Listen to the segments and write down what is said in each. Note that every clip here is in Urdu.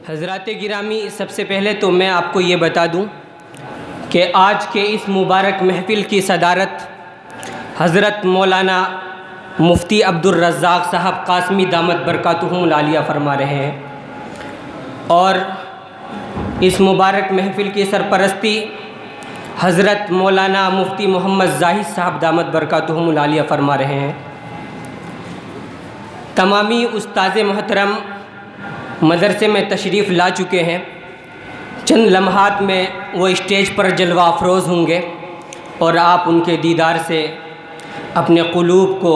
حضرات گرامی، سب سے پہلے تو میں آپ کو یہ بتا دوں کہ آج کے اس مبارک محفل کی صدارت حضرت مولانا مفتی عبدالرزاق صاحب قاسمی دامت برکاتہم العالیہ فرما رہے ہیں، اور اس مبارک محفل کی سرپرستی حضرت مولانا مفتی محمد زاہد صاحب دامت برکاتہم العالیہ فرما رہے ہیں۔ تمامی استاذ محترم مدرسے میں تشریف لا چکے ہیں، چند لمحات میں وہ اسٹیج پر جلوہ افروز ہوں گے اور آپ ان کے دیدار سے اپنے قلوب کو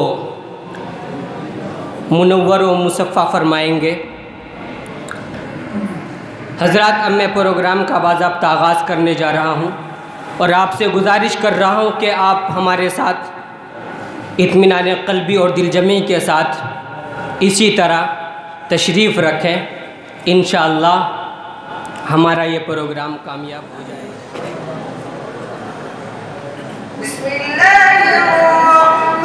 منور و مصفح فرمائیں گے۔ حضرات، اب میں پروگرام کا باضابطہ آغاز کرنے جا رہا ہوں اور آپ سے گزارش کر رہا ہوں کہ آپ ہمارے ساتھ اطمینان قلبی اور دل جمعی کے ساتھ اسی طرح تشریف رکھیں۔ انشاءاللہ ہمارا یہ پروگرام کامیاب ہو جائے گا۔ بسم اللہ الرحمن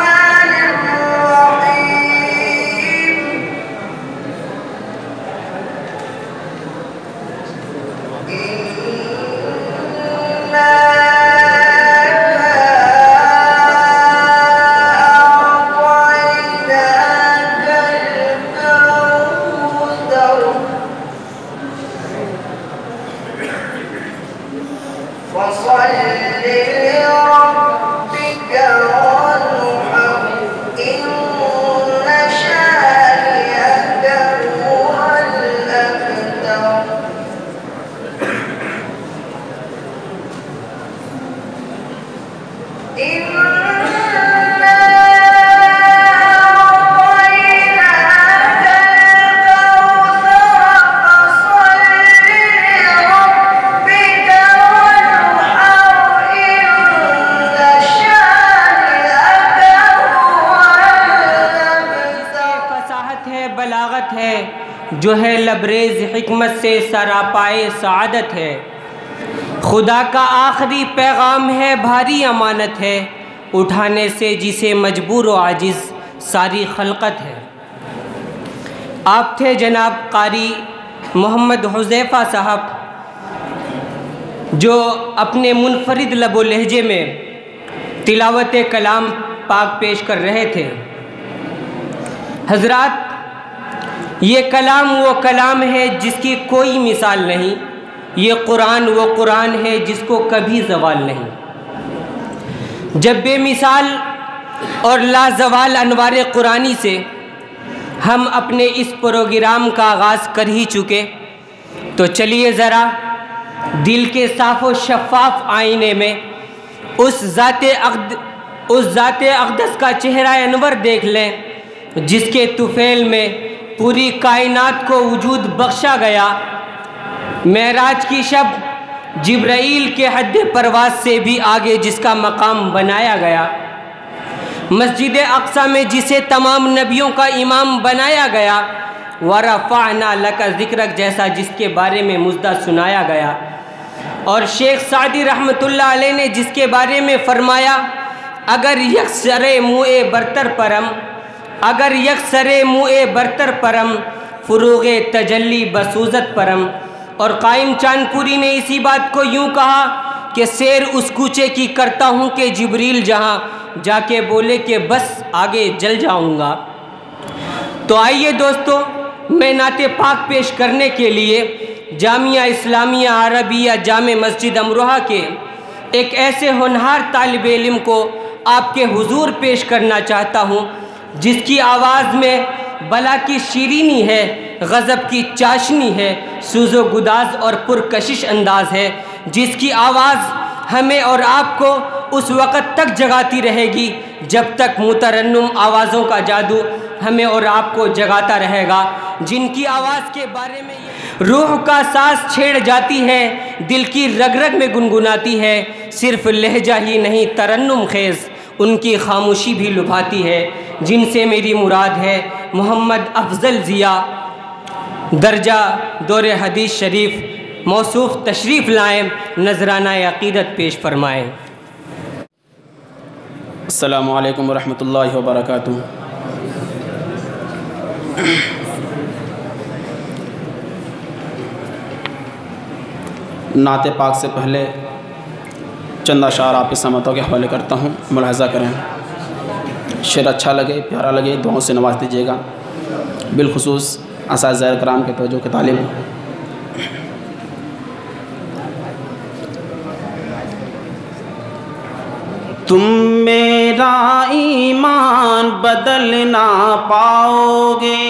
الرحیم۔ جو ہے لبریز حکمت سے سراپائے سعادت ہے، خدا کا آخری پیغام ہے، بھاری امانت ہے، اٹھانے سے جسے مجبور و عاجز ساری خلقت ہے۔ آپ تھے جناب قاری محمد حذیفہ صاحب، جو اپنے منفرد لب و لہجے میں تلاوت کلام پاک پیش کر رہے تھے۔ حضرات، یہ کلام وہ کلام ہے جس کی کوئی مثال نہیں، یہ قرآن وہ قرآن ہے جس کو کبھی زوال نہیں۔ جب بے مثال اور لازوال انوار قرآنی سے ہم اپنے اس پروگرام کا آغاز کر ہی چکے، تو چلیے ذرا دل کے صاف و شفاف آئینے میں اس ذات اقدس کا چہرہ انور دیکھ لیں جس کے طفیل میں پوری کائنات کو وجود بخشا گیا۔ معراج کی شب جبرائیل کے حد پرواز سے بھی آگے جس کا مقام بنایا گیا، مسجد اقصی میں جسے تمام نبیوں کا امام بنایا گیا، وَرَفَعْنَا لَكَ ذِكْرَكَ جیسا جس کے بارے میں مژدہ سنایا گیا، اور شیخ سعدی رحمۃ اللہ علیہ نے جس کے بارے میں فرمایا، اگر یکسر موئے برتر پرم، اگر یکسر موئے برتر پرم، فروغ تجلی بسوزت پرم۔ اور قائم چاند پوری نے اسی بات کو یوں کہا کہ سیر اس کوچے کی کرتا ہوں کہ جبریل جہاں جا کے بولے کہ بس آگے جل جاؤں گا۔ تو آئیے دوستو، میں نعت پاک پیش کرنے کے لیے جامعہ اسلامیہ عربیہ جامع مسجد امروہہ کے ایک ایسے ہونہار طالب علم کو آپ کے حضور پیش کرنا چاہتا ہوں جس کی آواز میں بلا کی شیرینی ہے، غضب کی چاشنی ہے، سوز و گداز اور پرکشش انداز ہے، جس کی آواز ہمیں اور آپ کو اس وقت تک جگاتی رہے گی جب تک مترنم آوازوں کا جادو ہمیں اور آپ کو جگاتا رہے گا، جن کی آواز کے بارے میں روح کا ساز چھیڑ جاتی ہے، دل کی رگ رگ میں گنگناتی ہے، صرف لہجہ ہی نہیں ترنم خیز ان کی خاموشی بھی لبھاتی ہے، جن سے میری مراد ہے محمد افضل ضیاء درجہ دور حدیث شریف موصوف تشریف لائیں، نذرانہ عقیدت پیش فرمائیں۔ السلام علیکم ورحمۃ اللہ وبرکاتہ۔ نعت پاک سے پہلے چند اشعار آپ کے سماعتوں کے حوالے کرتا ہوں، ملاحظہ کریں۔ شعر اچھا لگے، پیارا لگے، دعاؤں سے نواز دیجیے گا، بالخصوص اساتذہ کرام کے توجہ کے طالب۔ تم میرا ایمان بدل نہ پاؤ گے،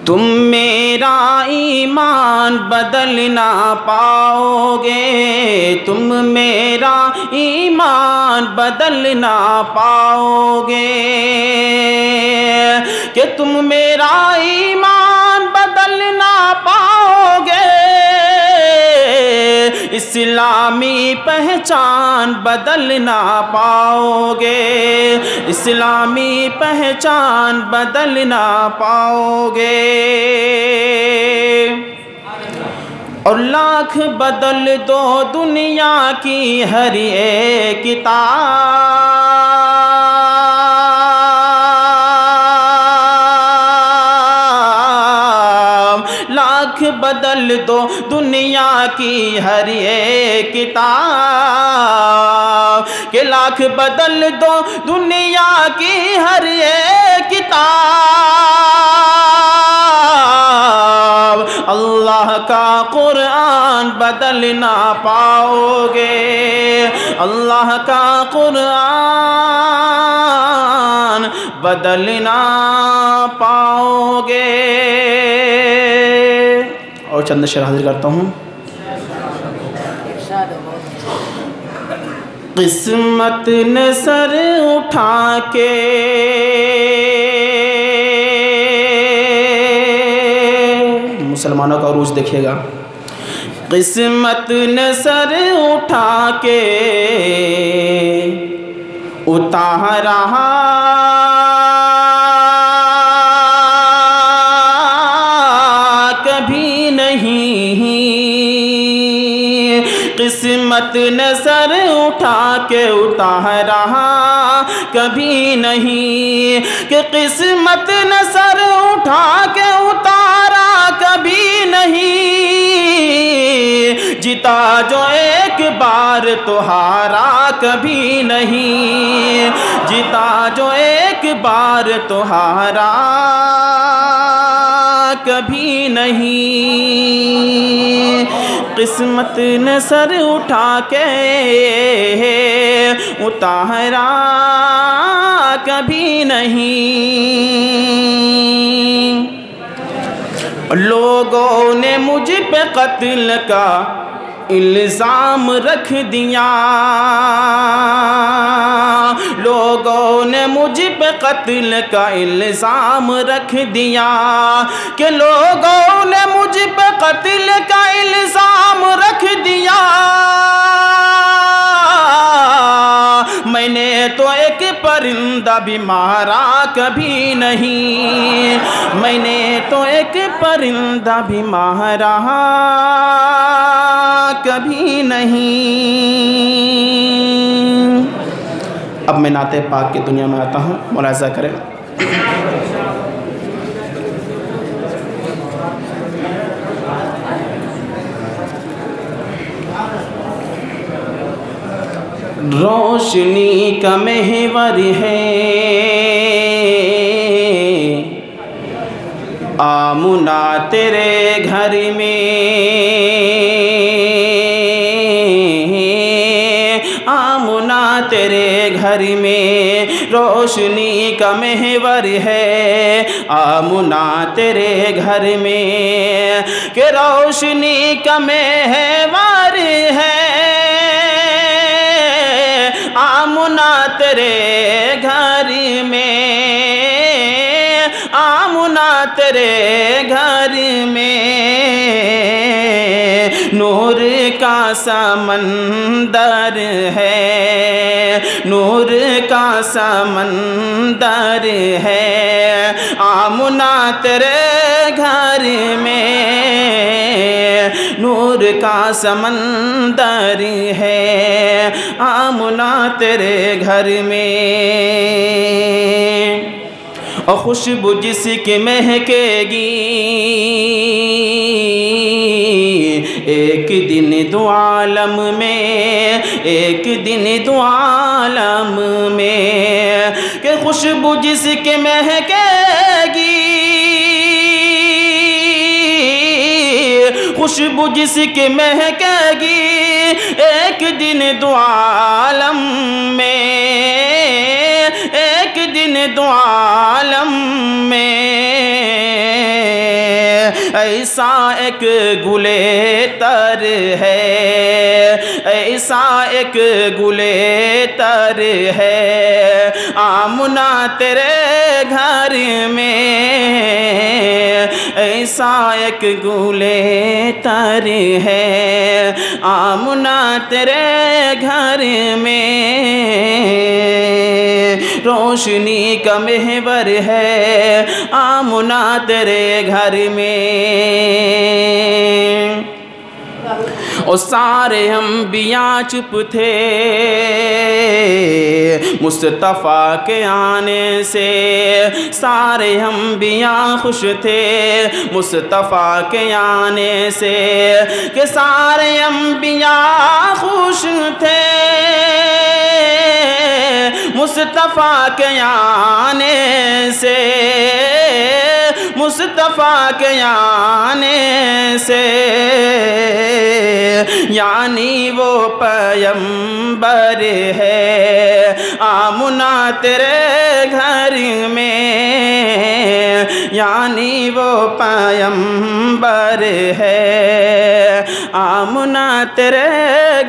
تم میرا ایمان بدل نہ پاؤ گے، تم میرا ایمان بدل نہ پاؤ گے، کہ تم میرا ایمان بدل نہ پاؤ گے، اسلامی پہچان بدل نہ پاؤ گے، اسلامی پہچان بدل نہ پاؤ گے، اور لاکھ بدل دو دنیا کی ہر ایک کتاب، لاکھ بدل دو دنیا کی ہر ایک کتاب، کہ لاکھ بدل دو دنیا کی ہر ایک کتاب، اللہ کا قرآن بدل نہ پاؤ گے، اللہ کا قرآن بدل نہ پاؤ گے۔ اور چند شعر حاضر کرتا ہوں۔ قسمت نے سر اٹھا کے مسلمانوں کا عروج دیکھیے گا، قسمت نے سر اٹھا کے اتارا کبھی نہیں، قسمت نے سر اٹھا کے اتارا کبھی نہیں، کہ قسمت نے سر اٹھا کے اتارا کبھی نہیں، جیتا جو ایک بار تو ہارا کبھی نہیں، جیتا جو ایک بار تو ہارا کبھی نہیں، قسمت نے سر اٹھا کے اتارا کبھی نہیں، لوگوں نے مجھ پہ قتل کا الزام رکھ دیا، لوگوں نے مجھ پہ قتل کا الزام رکھ دیا، کہ لوگوں نے مجھ پہ قتل کا الزام رکھ دیا، میں نے تو ایک پرندہ بھی مارا کبھی نہیں، میں نے تو ایک پرندہ بھی مارا کبھی نہیں۔ اب میں نعت پاک کی دنیا میں آتا ہوں، ملاحظہ کریں۔ روشنی کا محور ہے آمنہ تیرے گھر میں، آمنہ تیرے گھر میں، روشنی کا محور ہے آمنہ تیرے گھر میں، کہ روشنی کا محور ہے آمنہ تیرے گھر میں، آمنہ تیرے گھر میں، نور کا سمندر ہے، نور کا سمندر ہے آمنہ تیرے گھر میں، نور کا سمندر ہے آمنہ تیرے گھر میں۔ اور خوشبو جس کی مہکے گی ایک دن دو عالم میں، ایک دن دو عالم میں، کہ خوشبو جس کی مہکے گی، خوشبو جس کی مہکے گی ایک دن دو عالم میں، ایک دن دو عالم میں، ایسا ایک گلے تر ہے، ایسا ایک گلے تر ہے آمنہ تیرے گھر میں، ایسا ایک گلے تر ہے آمنہ تیرے گھر میں، روشنی کا محور ہے آمنہ تیرے گھر میں، اور سارے انبیاء چپ تھے مصطفیٰ کے آنے سے، سارے انبیاء خوش تھے مصطفیٰ کے آنے سے، کہ سارے انبیاء خوش تھے مصطفیٰ کے آنے سے، مصطفیٰ کے آنے سے، یعنی وہ پیغمبر ہے آمنہ تیرے گھر میں، یعنی وہ پیغمبر ہے آمنہ تیرے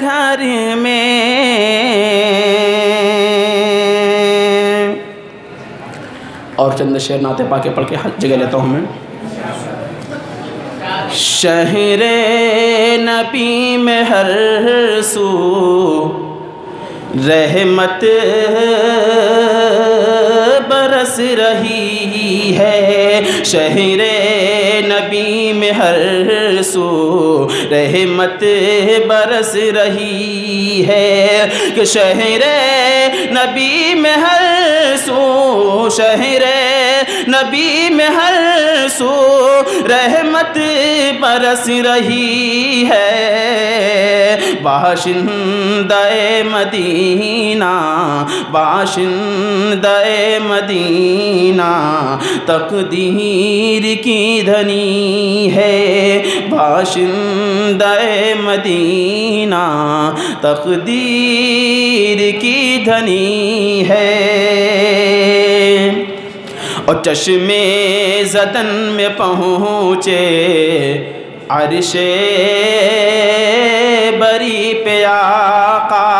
گھر میں۔ اور چند شعر نعت پاک پڑھ کے جگہ لیتا ہوں میں۔ شہر نبی میں ہر سو رحمت برس رہی ہے، شہر نبی میں ہر سو رحمت برس رہی ہے، کہ شہر نبی میں ہر سو، شہر نبی میں ہر سو رحمت برس رہی ہے، باشندہ مدینہ، باشندہ مدینہ تقدیر کی دھنی ہے، باشندہ مدینہ تقدیر کی دھنی ہے، اور چشم زدن میں پہنچے عرش بری پہ آقا،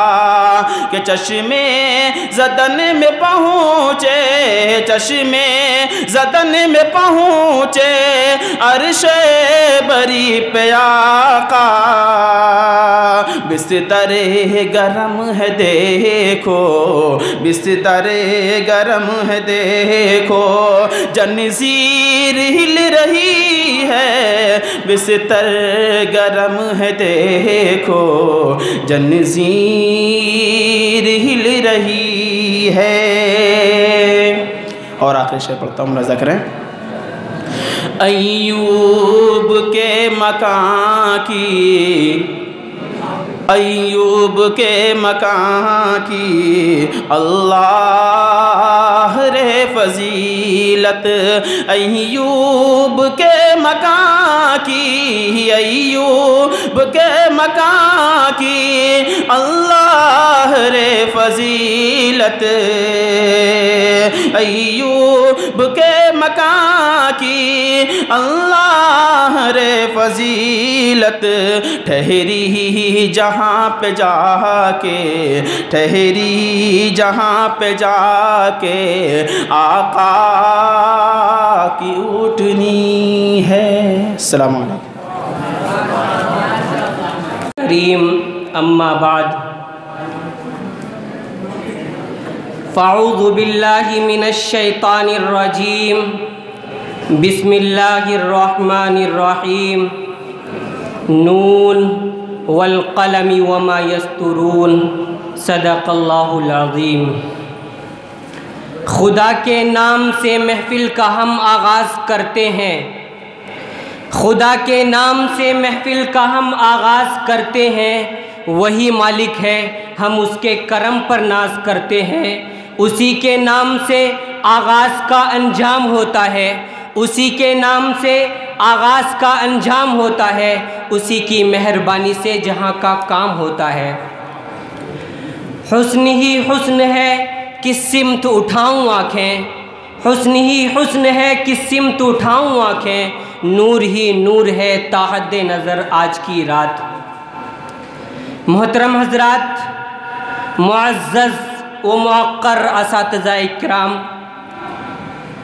کہ چشم زدن میں پہنچے، چشم زدن میں پہنچے عرش بری پہ آقا، بستر گرم ہے دیکھو، بستر گرم ہے دیکھو، جنزیر ہل رہی ہے، بستر گرم ہے دیکھو، جنزیر ہل رہی ہے۔ اور آخری شعر پڑھتا ہوں، ملاحظہ کریں۔ ایوب کے مکان کی، ایوب کے مکان کی اللہ رے فضیلت، ایوب کے مکان کی، ایوب کے مکان کی اللہ رے فضیلت، ایوب کے مکان کی اللہ رے فضیلت، ٹھہری جہاں پہ جا کے، ٹھہری جہاں پہ جا کے آقا کی اٹھنی ہے۔ السلام علیکم۔ کریم، اما بعد، فاعوذ باللہ من الشیطان الرجیم، بسم اللہ الرحمن الرحیم، نون والقلم وما یسطرون، صدق اللہ العظیم۔ خدا کے نام سے محفل کا ہم آغاز کرتے ہیں، خدا کے نام سے محفل کا ہم آغاز کرتے ہیں، وہی مالک ہے ہم اس کے کرم پر ناز کرتے ہیں، اسی کے نام سے آغاز کا انجام ہوتا ہے، اسی کے نام سے آغاز کا انجام ہوتا ہے، اسی کی مہربانی سے جہاں کا کام ہوتا ہے۔ حسن ہی حسن ہے کس سمت اٹھاؤں آنکھیں، حسن ہی حسن ہے کس سمت اٹھاؤں آنکھیں، نور ہی نور ہے تا حد نظر آج کی رات۔ محترم حضرات، معزز و موقر اساتذہ اکرام،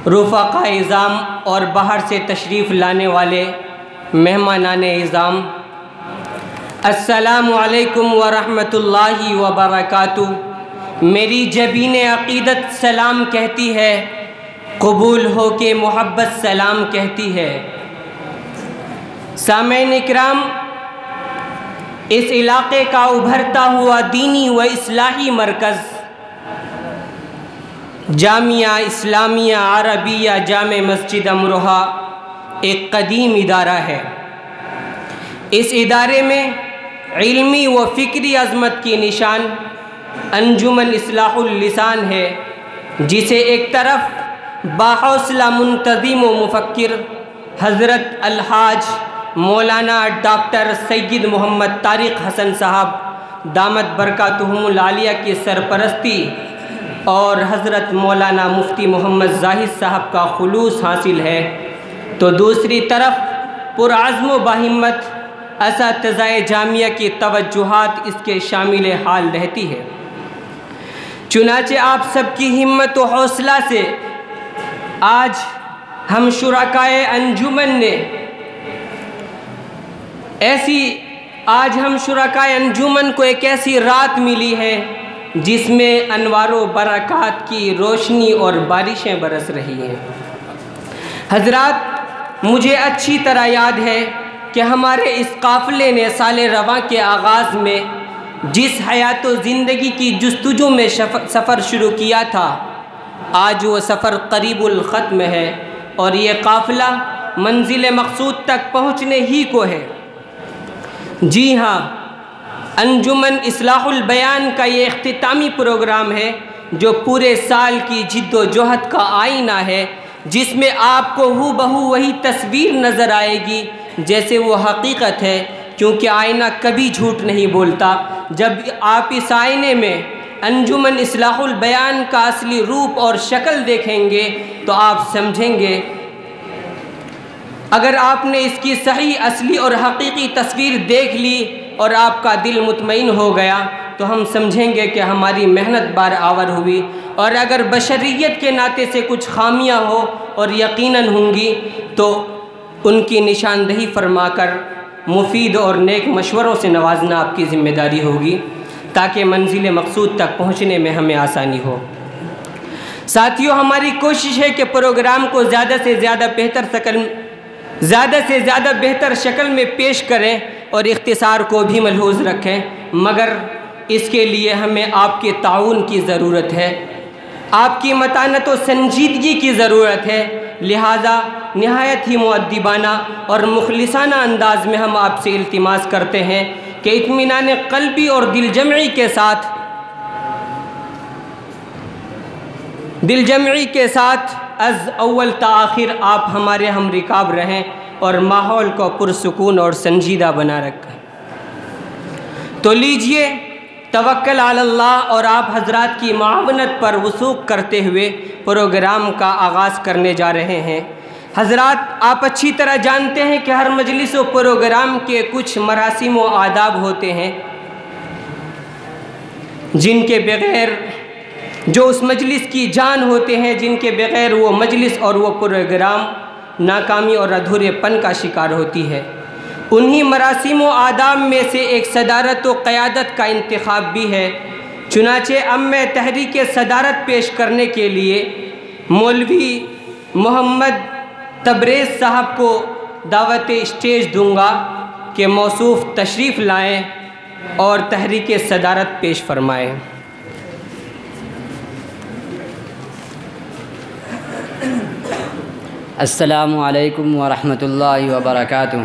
رفقاء اعظام اور باہر سے تشریف لانے والے مہمانان اعظام، السلام علیکم ورحمۃ اللہ وبرکاتہ۔ میری جبین عقیدت سلام کہتی ہے، قبول ہو کے محبت سلام کہتی ہے۔ سامعین اکرام، اس علاقے کا ابھرتا ہوا دینی و اصلاحی مرکز جامعہ اسلامیہ عربیہ جامع مسجد امروہہ ایک قدیم ادارہ ہے۔ اس ادارے میں علمی و فکری عظمت کی نشان انجمن اصلاح اللسان ہے، جسے ایک طرف باحوصلہ منتظم و مفکر حضرت الحاج مولانا ڈاکٹر سید محمد طارق حسن صاحب دامت برکاتہم العالیہ کی سرپرستی اور حضرت مولانا مفتی محمد زاہد صاحب کا خلوص حاصل ہے، تو دوسری طرف پرعزم و باہمت اساتذہ جامعہ کی توجہات اس کے شامل حال رہتی ہے۔ چنانچہ آپ سب کی ہمت و حوصلہ سے آج ہم شرکائے انجمن نے شرکائے انجمن کو ایک ایسی رات ملی ہے جس میں انوار و برکات کی روشنی اور بارشیں برس رہی ہیں۔ حضرات، مجھے اچھی طرح یاد ہے کہ ہمارے اس قافلے نے سال رواں کے آغاز میں جس حیات و زندگی کی جستجو میں سفر شروع کیا تھا، آج وہ سفر قریب الختم ہے اور یہ قافلہ منزل مقصود تک پہنچنے ہی کو ہے۔ جی ہاں، انجمن اصلاح البیان کا یہ اختتامی پروگرام ہے جو پورے سال کی جد و جہد کا آئینہ ہے، جس میں آپ کو ہو بہو وہی تصویر نظر آئے گی جیسے وہ حقیقت ہے، کیونکہ آئینہ کبھی جھوٹ نہیں بولتا۔ جب آپ اس آئینے میں انجمن اصلاح البیان کا اصلی روپ اور شکل دیکھیں گے تو آپ سمجھیں گے، اگر آپ نے اس کی صحیح اصلی اور حقیقی تصویر دیکھ لی اور آپ کا دل مطمئن ہو گیا تو ہم سمجھیں گے کہ ہماری محنت بار آور ہوئی، اور اگر بشریت کے ناطے سے کچھ خامیاں ہو اور یقیناً ہوں گی تو ان کی نشاندہی فرما کر مفید اور نیک مشوروں سے نوازنا آپ کی ذمہ داری ہوگی، تاکہ منزل مقصود تک پہنچنے میں ہمیں آسانی ہو۔ ساتھیوں، ہماری کوشش ہے کہ پروگرام کو زیادہ سے زیادہ بہتر شکل میں پیش کریں اور اختصار کو بھی ملحوظ رکھیں، مگر اس کے لیے ہمیں آپ کے تعاون کی ضرورت ہے، آپ کی متانت و سنجیدگی کی ضرورت ہے۔ لہٰذا نہایت ہی مؤدبانہ اور مخلصانہ انداز میں ہم آپ سے التماس کرتے ہیں کہ اطمینان قلبی اور دل جمعی کے ساتھ از اول تا آخر آپ ہمارے ہم رکاب رہیں اور ماحول کو پرسکون اور سنجیدہ بنا رکھیں۔ تو لیجئے توکل علی اللہ اور آپ حضرات کی معاونت پر وثوق کرتے ہوئے پروگرام کا آغاز کرنے جا رہے ہیں۔ حضرات، آپ اچھی طرح جانتے ہیں کہ ہر مجلس و پروگرام کے کچھ مراسم و آداب ہوتے ہیں جن کے بغیر جو اس مجلس کی جان ہوتے ہیں، جن کے بغیر وہ مجلس اور وہ پروگرام ناکامی اور ادھورے پن کا شکار ہوتی ہے۔ انہی مراسم و آداب میں سے ایک صدارت و قیادت کا انتخاب بھی ہے۔ چنانچہ اب میں تحریک صدارت پیش کرنے کے لیے مولوی محمد تبریز صاحب کو دعوت اسٹیج دوں گا کہ موصوف تشریف لائیں اور تحریک صدارت پیش فرمائیں۔ السلام علیکم ورحمۃ اللہ وبرکاتہ۔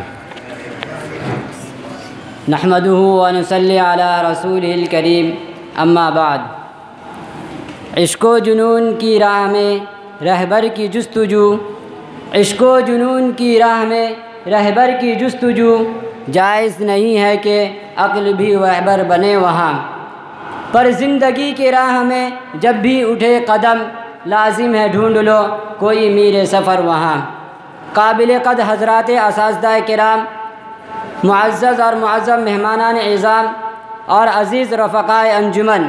نحمدہ ونصلی علی رسولہ الکریم، اما بعد۔ عشق و جنون کی راہ میں رہبر کی جستجو، عشق و جنون کی راہ میں رہبر کی جستجو، جائز نہیں ہے کہ عقل بھی رہبر بنے وہاں، پر زندگی کی راہ میں جب بھی اٹھے قدم، لازم ہے ڈھونڈ لو کوئی میر سفر وہاں۔ قابل قدر حضرات اساتذہ کرام، معزز اور معظم مہمانان اعظام اور عزیز رفقائے انجمن،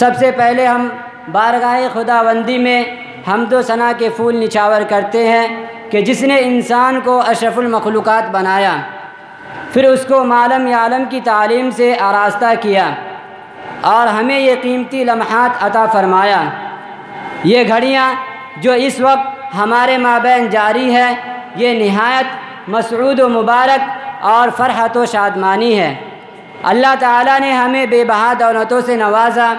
سب سے پہلے ہم بارگاہ خداوندی میں حمد و ثنا کے پھول نچھاور کرتے ہیں کہ جس نے انسان کو اشرف المخلوقات بنایا، پھر اس کو معلم یعلم کی تعلیم سے آراستہ کیا اور ہمیں یہ قیمتی لمحات عطا فرمایا۔ یہ گھڑیاں جو اس وقت ہمارے مابین جاری ہے، یہ نہایت مسعود و مبارک اور فرحت و شادمانی ہے۔ اللہ تعالیٰ نے ہمیں بے بہا دولتوں سے نوازا۔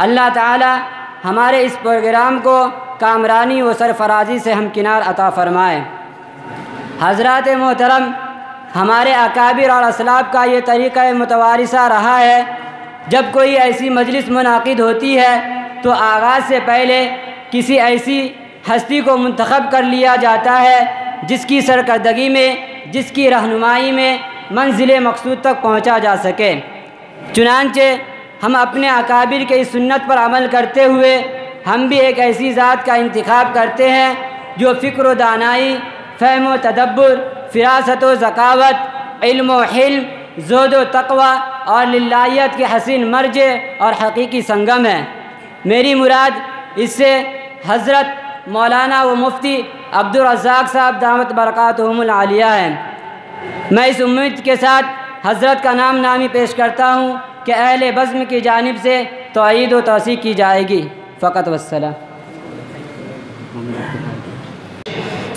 اللہ تعالیٰ ہمارے اس پروگرام کو کامرانی و سرفرازی سے ہمکنار عطا فرمائے۔ حضرات محترم، ہمارے اکابر اور اسلاف کا یہ طریقہ متوارثہ رہا ہے، جب کوئی ایسی مجلس منعقد ہوتی ہے تو آغاز سے پہلے کسی ایسی ہستی کو منتخب کر لیا جاتا ہے جس کی سرکردگی میں، جس کی رہنمائی میں منزل مقصود تک پہنچا جا سکے۔ چنانچہ ہم اپنے اکابر کی اس سنت پر عمل کرتے ہوئے ہم بھی ایک ایسی ذات کا انتخاب کرتے ہیں جو فکر و دانائی، فہم و تدبر، فراست و ذکاوت، علم و حلم، زہد و تقوی اور للہیت کے حسین مرجع اور حقیقی سنگم ہے۔ میری مراد اس سے حضرت مولانا و مفتی عبدالرزاق صاحب دامت برکاتہم العالیہ ہیں۔ میں اس امید کے ساتھ حضرت کا نام نامی پیش کرتا ہوں کہ اہل بزم کی جانب سے تائید و توثیق کی جائے گی۔ فقط والسلام۔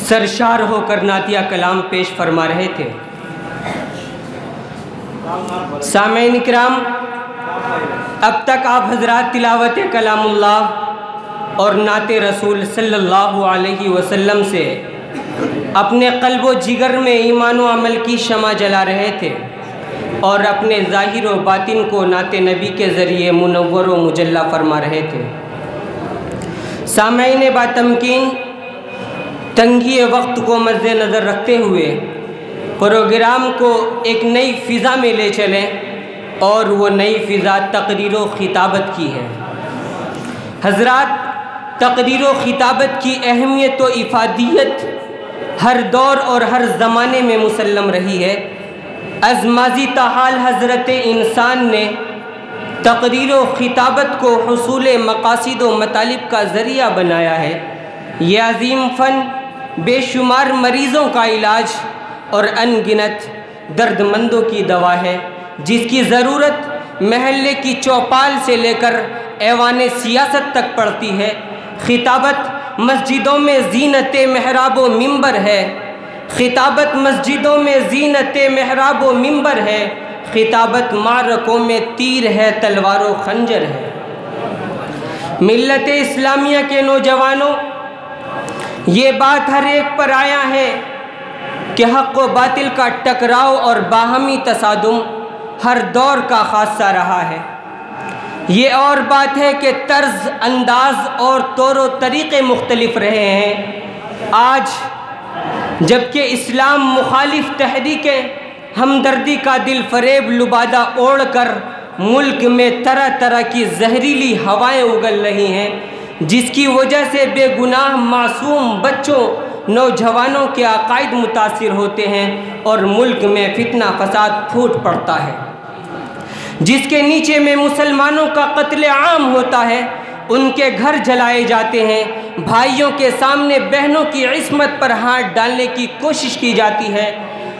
سرشار ہو کر نعتیہ کلام پیش فرما رہے تھے۔ سامعین اکرام، اب تک آپ حضرات تلاوت کلام اللہ اور نعت رسول صلی اللہ علیہ وسلم سے اپنے قلب و جگر میں ایمان و عمل کی شمع جلا رہے تھے اور اپنے ظاہر و باطن کو نعت نبی کے ذریعے منور و مجلہ فرما رہے تھے۔ سامعین باتمکین، تنگی وقت کو مد نظر رکھتے ہوئے پروگرام کو ایک نئی فضا میں لے چلیں، اور وہ نئی فضا تقریر و خطابت کی ہے۔ حضرات، تقریر و خطابت کی اہمیت و افادیت ہر دور اور ہر زمانے میں مسلم رہی ہے۔ از ماضی تا حال حضرت انسان نے تقریر و خطابت کو حصول مقاصد و مطالب کا ذریعہ بنایا ہے۔ یہ عظیم فن بے شمار مریضوں کا علاج اور ان گنت درد مندوں کی دوا ہے، جس کی ضرورت محلے کی چوپال سے لے کر ایوان سیاست تک پڑتی ہے۔ خطابت مسجدوں میں زینت محراب و منبر ہے، خطابت مسجدوں میں زینت محراب و منبر ہے، خطابت معرکوں میں تیر ہے، تلوار و خنجر ہے۔ ملت اسلامیہ کے نوجوانوں، یہ بات ہر ایک پر آیا ہے کہ حق و باطل کا ٹکراؤ اور باہمی تصادم ہر دور کا خاصہ رہا ہے۔ یہ اور بات ہے کہ طرز، انداز اور طور و طریقے مختلف رہے ہیں۔ آج جبکہ اسلام مخالف تحریکیں ہمدردی کا دل فریب لبادہ اوڑھ کر ملک میں طرح طرح کی زہریلی ہوائیں اگل رہی ہیں، جس کی وجہ سے بے گناہ معصوم بچوں، نوجوانوں کے عقائد متاثر ہوتے ہیں اور ملک میں فتنہ فساد پھوٹ پڑتا ہے، جس کے نیچے میں مسلمانوں کا قتل عام ہوتا ہے، ان کے گھر جلائے جاتے ہیں، بھائیوں کے سامنے بہنوں کی عصمت پر ہاتھ ڈالنے کی کوشش کی جاتی ہے،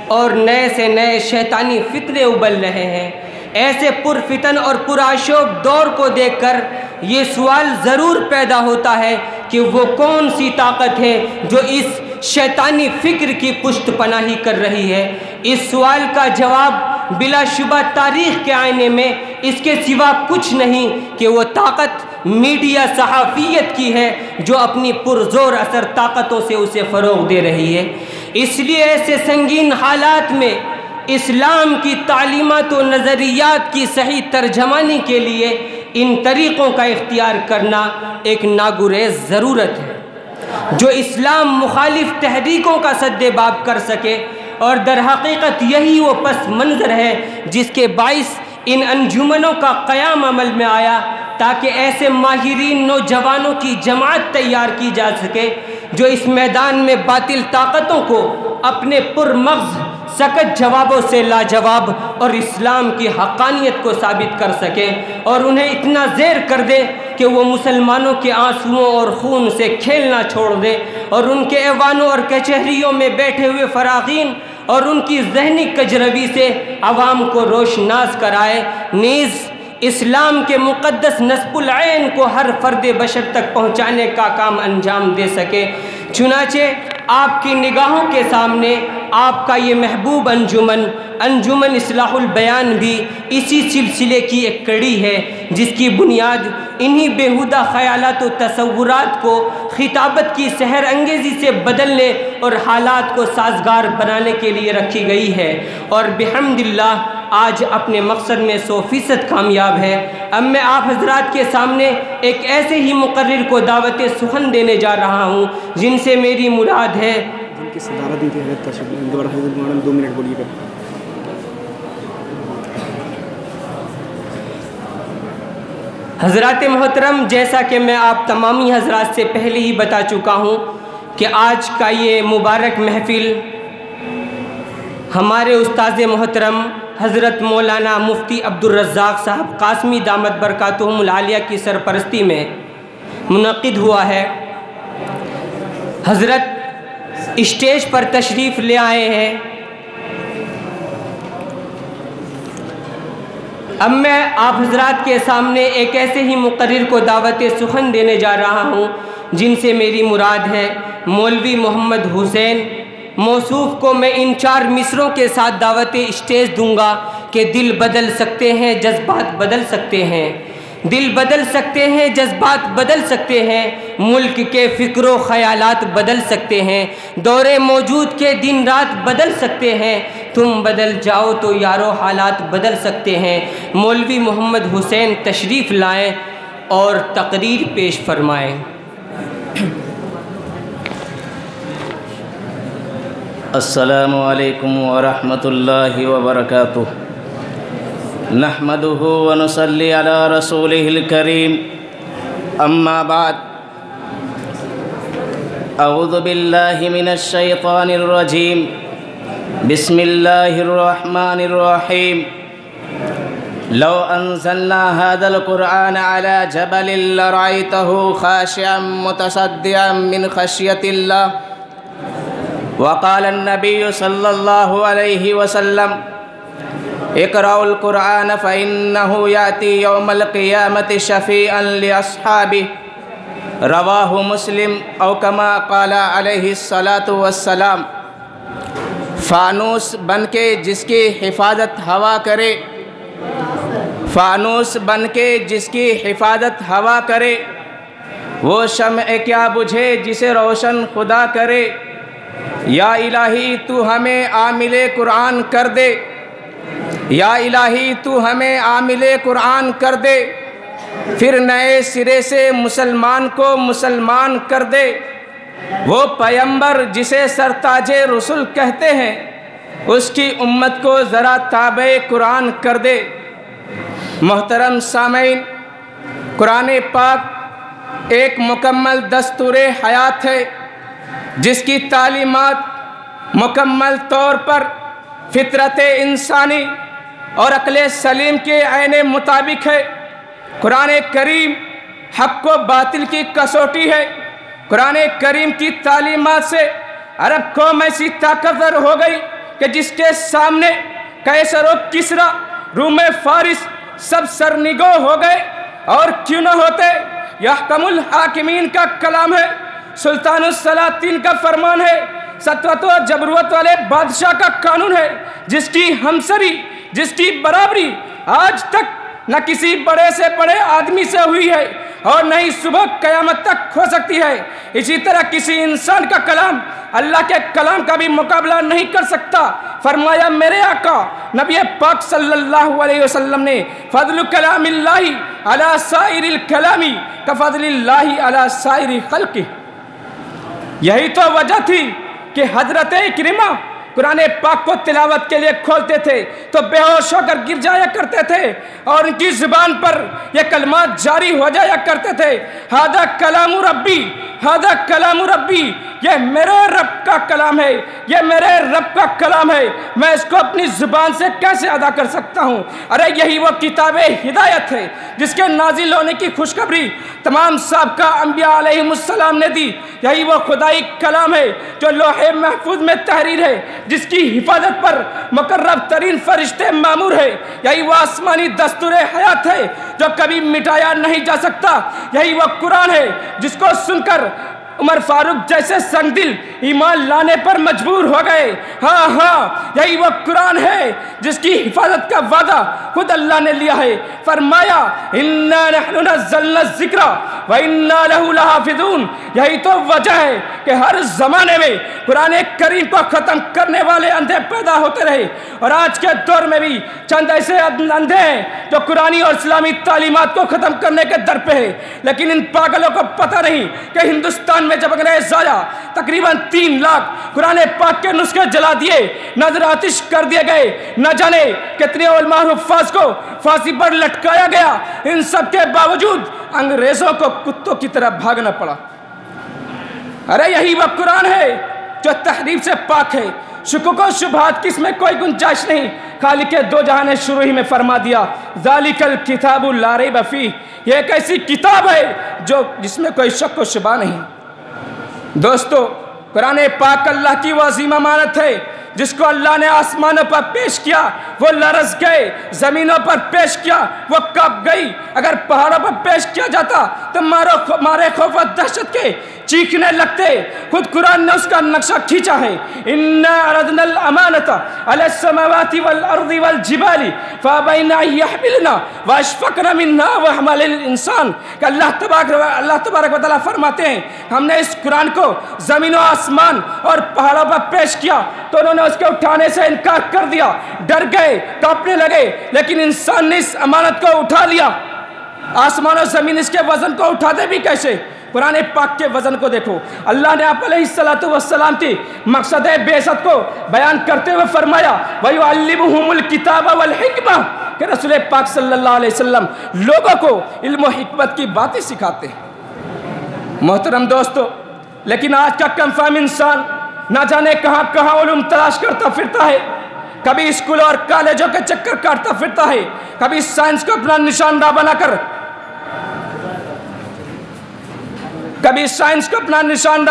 اور نئے سے نئے شیطانی فکرے ابل رہے ہیں۔ ایسے پرفتن اور پرآشوب دور کو دیکھ کر یہ سوال ضرور پیدا ہوتا ہے کہ وہ کون سی طاقت ہے جو اس شیطانی فکر کی پشت پناہی کر رہی ہے۔ اس سوال کا جواب بلا شبہ تاریخ کے آئینے میں اس کے سوا کچھ نہیں کہ وہ طاقت میڈیا صحافیت کی ہے جو اپنی پرزور اثر طاقتوں سے اسے فروغ دے رہی ہے۔ اس لیے ایسے سنگین حالات میں اسلام کی تعلیمات و نظریات کی صحیح ترجمانی کے لیے ان طریقوں کا اختیار کرنا ایک ناگزیر ضرورت ہے جو اسلام مخالف تحریکوں کا سد باب کر سکے، اور در حقیقت یہی وہ پس منظر ہے جس کے باعث ان انجمنوں کا قیام عمل میں آیا، تاکہ ایسے ماہرین نوجوانوں کی جماعت تیار کی جا سکے جو اس میدان میں باطل طاقتوں کو اپنے پرمغز سکت جوابوں سے لاجواب اور اسلام کی حقانیت کو ثابت کر سکے، اور انہیں اتنا زیر کر دے کہ وہ مسلمانوں کے آنسوؤں اور خون سے کھیلنا چھوڑ دے، اور ان کے ایوانوں اور کچہریوں میں بیٹھے ہوئے فراغین اور ان کی ذہنی کجروی سے عوام کو روشناس کرائے، نیز اسلام کے مقدس نصب العین کو ہر فرد بشر تک پہنچانے کا کام انجام دے سکے۔ چنانچہ آپ کی نگاہوں کے سامنے آپ کا یہ محبوب انجمن اصلاح البیان بھی اسی سلسلے کی ایک کڑی ہے، جس کی بنیاد انہی بیہودہ خیالات و تصورات کو خطابت کی سحر انگیزی سے بدلنے اور حالات کو سازگار بنانے کے لیے رکھی گئی ہے، اور بحمد اللہ آج اپنے مقصد میں 100% کامیاب ہے۔ اب میں آپ حضرات کے سامنے ایک ایسے ہی مقرر کو دعوت سخن دینے جا رہا ہوں جن سے میری مراد ہے۔ جن کی صدارت دی تھی حضرت تشریف، ان کے بعد حضرت مولانا 2 منٹ بولیے گا۔ حضرات محترم، جیسا کہ میں آپ تمامی حضرات سے پہلے ہی بتا چکا ہوں کہ آج کا یہ مبارک محفل ہمارے استاذ محترم حضرت مولانا مفتی عبدالرزاق صاحب قاسمی دامت برکاتہم العالیہ کی سرپرستی میں منعقد ہوا ہے۔ حضرت اسٹیج پر تشریف لے آئے ہیں۔ اب میں آپ حضرات کے سامنے ایک ایسے ہی مقرر کو دعوت سخن دینے جا رہا ہوں جن سے میری مراد ہے مولوی محمد حسین۔ موصوف کو میں ان 4 مصروں کے ساتھ دعوت اسٹیج دوں گا کہ دل بدل سکتے ہیں، جذبات بدل سکتے ہیں، دل بدل سکتے ہیں، جذبات بدل سکتے ہیں، ملک کے فکر و خیالات بدل سکتے ہیں، دور موجود کے دن رات بدل سکتے ہیں، تم بدل جاؤ تو یارو حالات بدل سکتے ہیں۔ مولوی محمد حسین تشریف لائیں اور تقریر پیش فرمائیں۔ السلام علیکم ورحمۃ اللہ وبرکاتہ۔ نحمده ونصلی علی رسولہ الکریم، اما بعد، اعوذ باللہ من الشیطان الرجیم، بسم اللہ الرحمن الرحیم۔ لو انزلنا هذا القرآن على جبل لرأيته خاشعا متصدعا من خشیۃ اللہ۔ وقال النبی صلی اللہ علیہ وسلم، اقرأوا القرآن فإنه يأتي يوم القيامة شفيعا لأصحابه، رواہ مسلم، او کما قال علیہ الصلاۃ والسلام۔ فانوس بن کے جس کی حفاظت ہوا کرے، فانوس بن کے جس کی حفاظت ہوا کرے، وہ شمع کیا بجھے جسے روشن خدا کرے۔ یا الہی تو ہمیں عامل قرآن کر دے، یا الہی تو ہمیں عامل قرآن کر دے، پھر نئے سرے سے مسلمان کو مسلمان کر دے۔ وہ پیمبر جسے سرتاج رسل کہتے ہیں، اس کی امت کو ذرا تابع قرآن کر دے۔ محترم سامعین، قرآن پاک ایک مکمل دستور حیات ہے جس کی تعلیمات مکمل طور پر فطرت انسانی اور عقل سلیم کے عین مطابق ہے۔ قرآن کریم حق و باطل کی کسوٹی ہے۔ قرآن کریم کی تعلیمات سے عرب قوم ایسی طاقتور ہو گئی کہ جس کے سامنے قیصر و کسریٰ، روم فارس سب سرنگو ہو گئے، اور کیوں نہ ہوتے؟ یحکم الحاکمین کا کلام ہے، سلطان السلاطین کا فرمان ہے، سطوت و جبروت والے بادشاہ کا قانون ہے، جس کی ہمسری جس کی برابری آج تک نہ کسی بڑے سے بڑے آدمی سے ہوئی ہے اور نہ ہی صبح قیامت تک ہو سکتی ہے۔ اسی طرح کسی انسان کا کلام اللہ کے کلام کا بھی مقابلہ نہیں کر سکتا۔ فرمایا میرے آقا نبی پاک صلی اللہ علیہ وسلم نے فضل کلام اللہ علی سائر الکلام کفضل اللہ علی سائر خلقہ۔ یہی تو وجہ تھی کہ حضرت اکرمہ قرآن پاک کو تلاوت کے لیے کھولتے تھے تو بے ہوش ہو کر گر جایا کرتے تھے اور ان کی زبان پر یہ کلمات جاری ہو جایا کرتے تھے، ہذا کلام ربی، ہذا کلام ربی، یہ میرے رب کا کلام ہے، یہ میرے رب کا کلام ہے، میں اس کو اپنی زبان سے کیسے ادا کر سکتا ہوں؟ ارے یہی وہ کتاب ہدایت ہے جس کے نازل ہونے کی خوشخبری تمام سابقہ انبیاء علیہ السلام نے دی۔ یہی وہ خدائی کلام ہے جو لوح محفوظ میں تحریر ہے، جس کی حفاظت پر مقرب ترین فرشتے مامور ہے۔ یہی وہ آسمانی دستور حیات ہے جو کبھی مٹایا نہیں جا سکتا۔ یہی وہ قرآن ہے جس کو سن کر عمر فاروق جیسے سنگ دل ایمان لانے پر مجبور ہو گئے۔ ہاں یہی وہ قرآن ہے جس کی حفاظت کا وعدہ خود اللہ نے لیا ہے۔ فرمایا اِنَّا نَحْنُ نَزَّلْنَا الذِّكْرَ وَإِنَّا لَهُ لَحَافِظُونَ۔ یہی تو وجہ ہے کہ ہر زمانے میں قرآن کریم کو ختم کرنے والے اندھے پیدا ہوتے رہے، اور آج کے دور میں بھی چند ایسے اندھے ہیں جو قرآنی اور اسلامی تعلیمات کو ختم کرنے کے در پہ ہے، لیکن ان پاگلوں کو پتہ نہیں کہ ہندوستان میں جب انگریز آیا تقریباً 3 لاکھ قرآن پاک کے نسخے جلا دیے، نظر آتش کر دیے گئے، نہ جانے کتنے علماء اور حفاظ کو پھانسی پر لٹکایا گیا۔ ان سب کے باوجود انگریزوں کو کتوں کی طرح بھاگنا پڑا۔ ارے یہی وہ قرآن ہے جو تحریف سے پاک ہے، شکوک و شبہات کی اس میں کوئی گنجائش نہیں۔ خالق دو جہاں نے شروع ہی میں فرما دیا ذالک الکتاب لا ریب فیہ، یہ ایک ایسی کتاب ہے جس میں کوئی شک و شبہ نہیں۔ دوستو قرآن پاک اللہ کی وہ عظیم امانت ہے جس کو اللہ نے آسمانوں پر پیش کیا وہ لرز گئے، زمینوں پر پیش کیا وہ کانپ گئی، اگر پہاڑوں پر پیش کیا جاتا تو مارے خوف و دہشت کے چیخنے لگتے۔ خود قرآن نے اس کا نقشہ کھینچا ہے اِنَّا عَرَضْنَا الْأَمَانَةَ عَلَى السَّمَاوَاتِ وَالْأَرْضِ وَالْجِبَالِ فَأَبَيْنَ أَن يَحْمِلْنَا وَأَشْفَقْنَ مِنْهَا وَحَمَلَهَا الْإِنسَانُ کہ اللہ تبارک و تعالیٰ فرماتے ہیں ہم نے اس قرآن کو زمین و آسمان اور پہاڑوں پر پیش کیا تو انہوں نے اس کے اٹھانے سے انکار کر دیا، ڈر گئے، کانپنے لگے، لیکن انسان نے اس امانت کو اٹھا لیا۔ آسمان و زمین اس کے وزن کو اٹھاتے بھی کیسے؟ قرآن پاک کے وزن کو دیکھو۔ اللہ نے آپ علیہ السلام کی مقصد بعثت کو بیان کرتے ہوئے فرمایا وَيُعَلِّمُهُمُ الْكِتَابَ وَالْحِکْمَةَ کہ رسول پاک صلی اللہ علیہ وسلم لوگوں کو علم و حکمت کی باتیں سکھاتے ہیں۔ محترم دوستو، لیکن آج کا کم فہم انسان نہ جانے کہاں کہاں علوم تلاش کرتا پھرتا ہے، کبھی اسکول اور کالجوں کے چکر کاٹتا پھرتا ہے، کبھی سائنس کو اپنا نشاندہ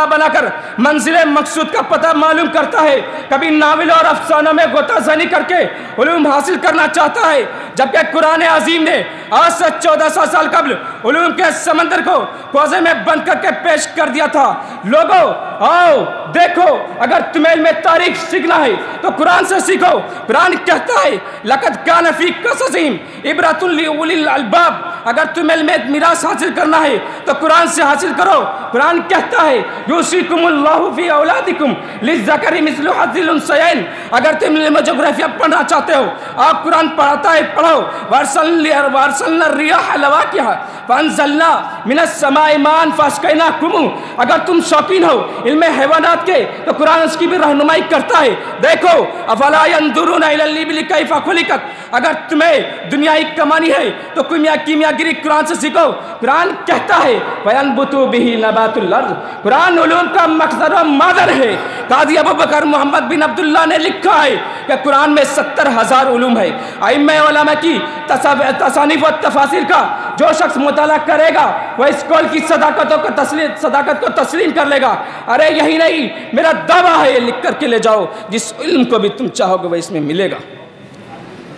بنا کر منزل مقصود کا پتہ معلوم کرتا ہے، کبھی ناول اور افسانوں میں غوطہ زنی کر کے علوم حاصل کرنا چاہتا ہے، جبکہ قرآن عظیم نے آج سے 1400 سال قبل علوم کے سمندر کو کوزے میں بند کر کے پیش کر دیا تھا۔ لوگو آؤ دیکھو، اگر تمہیں علم تاریخ سیکھنا ہے تو قرآن سے سیکھو۔ قرآن کہتا ہے لَقَدْ كَانَ فِي قَصَصِهِمْ عِبْرَةٌ لِأُولِي الْأَلْبَابِ اگر تمہیں علم میراث حاصل کرنا ہے تو قرآن سے حاصل کرو۔ قرآن کہتا ہے یوصیکم اللہ فی اولادکم للذکر مثل حظ الانثیین اگر تم علم جغرافیہ پڑھنا چاہتے ہو آپ قرآن پڑھاتا ہے پڑھو۔ وارسلنا الریاح لواقح فانزلنا من السماء ماء فاسقیناکم اگر تم شوقین ہو علم حیوانات کے تو قرآن اس کی بھی رہنمائی کرتا ہے۔ دیکھو افلا ينظرون الى الابل کیف خلقت اگر تمہیں دنیائی کمانی ہے تو کیمیا گری قرآن سے سیکھو۔ قرآن کہتا ہے وَيَنْبُتُ بِهِ نَبَاتُ الْأَرْضِ قرآن علوم کا مقصد و مادر ہے۔ قاضی ابوبکر محمد بن عبداللہ نے لکھا ہے کہ قرآن میں 70,000 علوم ہے۔ ائمہ علماء کی تصانیف و تفاسیر کا جو شخص مطالعہ کرے گا وہ اس قول کی صداقت کو تسلیم کر لے گا۔ ارے یہی نہیں میرا دعویٰ ہے یہ لکھ کر کے لے جاؤ جس علم کو بھی تم چاہو گے وہ اس میں ملے گا۔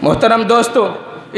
محترم دوستو،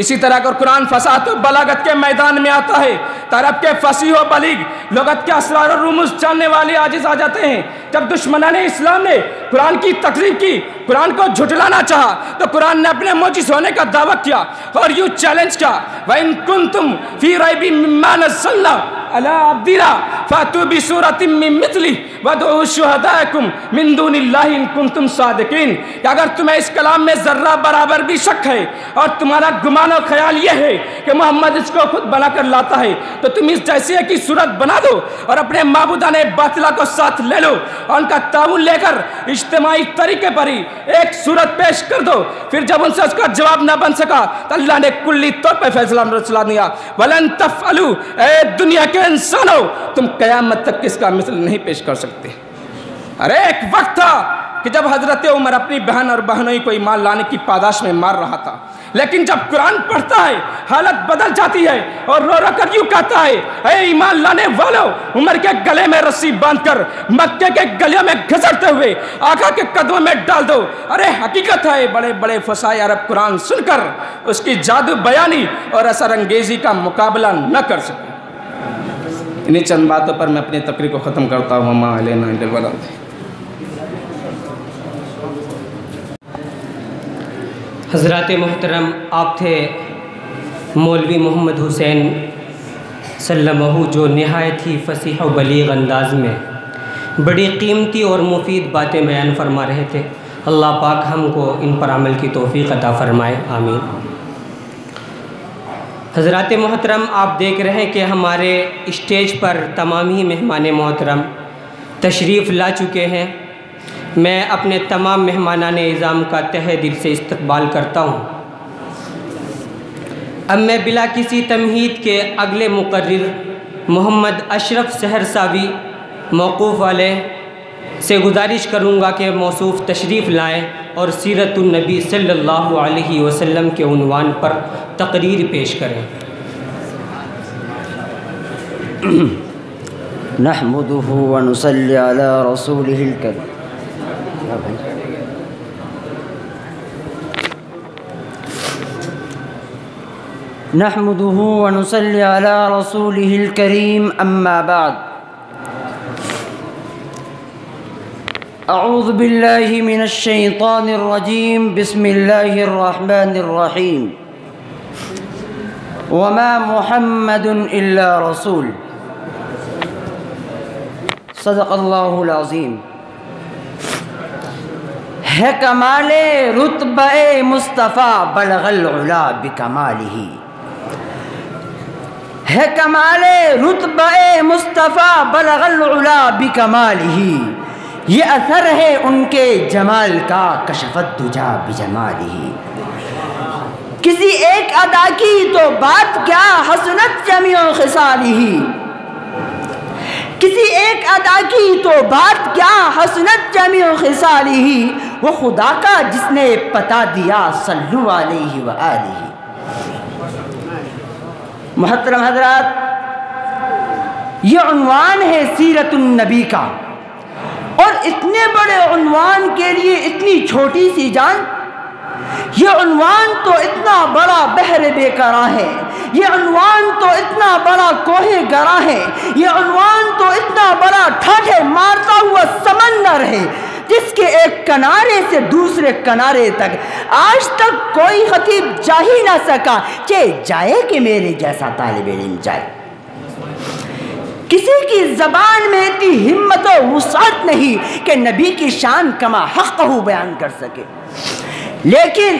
اسی طرح اگر قرآن فصاحت و بلاغت کے میدان میں آتا ہے تو عرب کے فصیح و بلیغ لغت کے اسرار و رموز جاننے والے عاجز آ جاتے ہیں۔ جب دشمنان اسلام نے قرآن کی تکذیب کی، قرآن کو جھٹلانا چاہا تو قرآن نے اپنے معجز ہونے کا دعویٰ کیا اور یوں چیلنج کیا، وَإِن كُنتُمْ فِي رَيْبٍ مِّمَّا نَزَّلْنَا عَلَىٰ عَبْدِنَا فَأْتُوا بِسُورَةٍ مِّن مِّثْلِهِ وَادْعُوا شُهَدَاءَكُم مِّن دُونِ اللَّهِ إِن كُنتُمْ صَادِقِينَ کہ اگر تمہیں اس کلام میں ذرہ برابر بھی شک ہے اور تمہارا گمان و خیال یہ ہے کہ محمد اس کو خود بنا کر لاتا ہے تو تم اس جیسی ایک ہی صورت بنا دو اور اپنے معبودان باطلہ کو ساتھ لے لو اور ان کا تعاون لے کر اجتماعی طریقے پر ہی ایک صورت پیش کر دو۔ پھر جب ان سے اس کا جواب نہ بن سکا تو اللہ نے کلی طور پہ فیصلہ رسلا دیا، وَلَن تَفْعَلُوا، اے دنیا کے انسانوں تم قیامت تک اس کا مثل نہیں پیش کر سکتے۔ ارے ایک وقت تھا کہ جب حضرت عمر اپنی بہن اور بہنوئی کو ایمان لانے کی پاداش میں مار رہا تھا، لیکن جب قرآن پڑھتا ہے حالت بدل جاتی ہے اور رو رو کر یوں کہتا ہے، اے ایمان لانے والوں، عمر کے گلے میں رسی باندھ کر مکے کے گلیوں میں گھسڑتے ہوئے آقا کے قدموں میں ڈال دو۔ ارے حقیقت ہے بڑے بڑے فصاحی عرب قرآن سن کر اس کی جادو بیانی اور اثر انگیزی کا مقابلہ نہ کر سکے۔ انہیں چند باتوں پر میں اپنی تقریر کو ختم کرتا ہوں۔ وما علینا الا البلاغ۔ حضرات محترم، آپ تھے مولوی محمد حسین سلمہ، جو نہایت ہی فصیح و بلیغ انداز میں بڑی قیمتی اور مفید باتیں بیان فرما رہے تھے۔ اللہ پاک ہم کو ان پر عمل کی توفیق عطا فرمائے، آمین۔ حضرات محترم، آپ دیکھ رہے ہیں کہ ہمارے اسٹیج پر تمام ہی مہمان محترم تشریف لا چکے ہیں۔ میں اپنے تمام مہمانان اعظام کا تہہ دل سے استقبال کرتا ہوں۔ اب میں بلا کسی تمہید کے اگلے مقرر محمد اشرف سہرساوی موقوف علیہ سے گزارش کروں گا کہ موصوف تشریف لائیں اور سیرت النبی صلی اللہ علیہ وسلم کے عنوان پر تقریر پیش کریں۔ نحمده ونصلي على رسوله الكريم۔ نحمده ونصلي على رسوله الكريم، أما بعد، أعوذ بالله من الشيطان الرجيم، بسم الله الرحمن الرحيم، وما محمد إلا رسول، صدق الله العظيم۔ ہے کمال رتبہ مصطفیٰ بلغ العلا بکمالہ، ہے کمال رتبہ مصطفیٰ بلغ العلا بکمالہ، یہ اثر ہے ان کے جمال کا کشفت دجا بجمالہ۔ کسی ایک ادا کی تو بات کیا حسنت جمیع خصالہ، کسی ایک ادا کی تو بات کیا حسنت جمیع خصالہ، وہ خدا کا جس نے پتا دیا صلو علیہ وآلہ۔ محترم حضرات، یہ عنوان ہے سیرت النبی کا، اور اتنے بڑے عنوان کے لیے اتنی چھوٹی سی جان، یہ عنوان تو اتنا بڑا بحر بے قرار ہے، یہ عنوان تو اتنا بڑا کوہ گرا ہے، یہ عنوان تو اتنا بڑا ٹھاٹھے مارتا ہوا سمندر ہے، جس کے ایک کنارے سے دوسرے کنارے تک آج تک کوئی خطیب جا ہی نہ سکا، چاہے جائے کہ میرے جیسا طالب علم جائے۔ کسی کی زبان میں اتنی ہمت و وسعت نہیں کہ نبی کی شان کما حق بیان کر سکے، لیکن